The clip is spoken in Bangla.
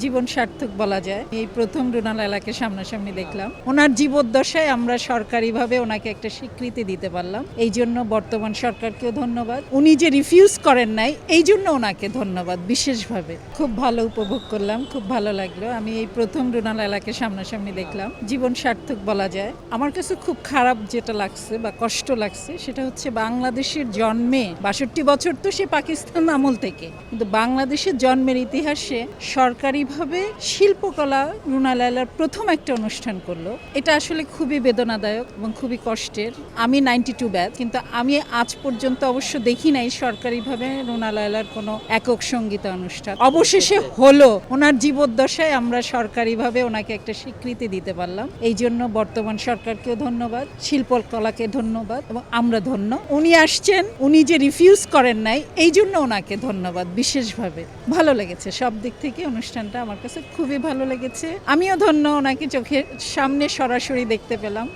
জীবন সার্থক বলা যায়। এই প্রথম রুনা লায়লাকে সামনাসামনি দেখলাম। ওনার জীবদ্দশায় আমরা সরকারিভাবে ওনাকে একটা স্বীকৃতি দিতে পারলাম, এই জন্য বর্তমান সরকারকেও ধন্যবাদ। উনি যে রিফিউজ করেন নাই, এই জন্য ওনাকে ধন্যবাদ বিশেষভাবে। খুব ভালো উপভোগ করলাম, খুব ভালো লাগলো। আমি এই প্রথম রুনা লায়লাকে সামনাসামনি দেখলাম, জীবন সার্থক বলা যায়। আমার কাছে খুব খারাপ যেটা লাগছে বা কষ্ট লাগছে সেটা হচ্ছে বাংলাদেশের জন্মে ৬২ বছর তো সে পাকিস্তান আমল থেকে, কিন্তু বাংলাদেশের জন্মের ইতিহাসে সরকারিভাবে শিল্পকলা রুনা লায়লার প্রথম একটা অনুষ্ঠান করলো। এটা আসলে খুবই বেদনাদায়ক এবং খুবই কষ্টের। আমি 92 ব্যাচ, কিন্তু আমি আজ পর্যন্ত অবশ্য দেখি নাই সরকারিভাবে রুনা লায়লার কোনো একক সঙ্গীত অনুষ্ঠান। অবশেষে হলো, ওনার জীবদ্দশায় আমরা সরকারিভাবে ওনাকে একটা স্বীকৃতি দিতে পারলাম, এই জন্য বর্তমান সরকারকেও ধন্যবাদ, শিল্পকলাকে ধন্যবাদ এবং আমরা ধন্য। উনি আসছেন, উনি যে রিফিউজ করেন নাই, এই জন্য ওনাকে ধন্যবাদ বিশেষভাবে। ভালো লেগেছে সব দিক থেকে অনুষ্ঠানটা, আমার কাছে খুবই ভালো লেগেছে। আমিও ধন্য ওনাকে চোখের সামনে সরাসরি দেখতে পেলাম।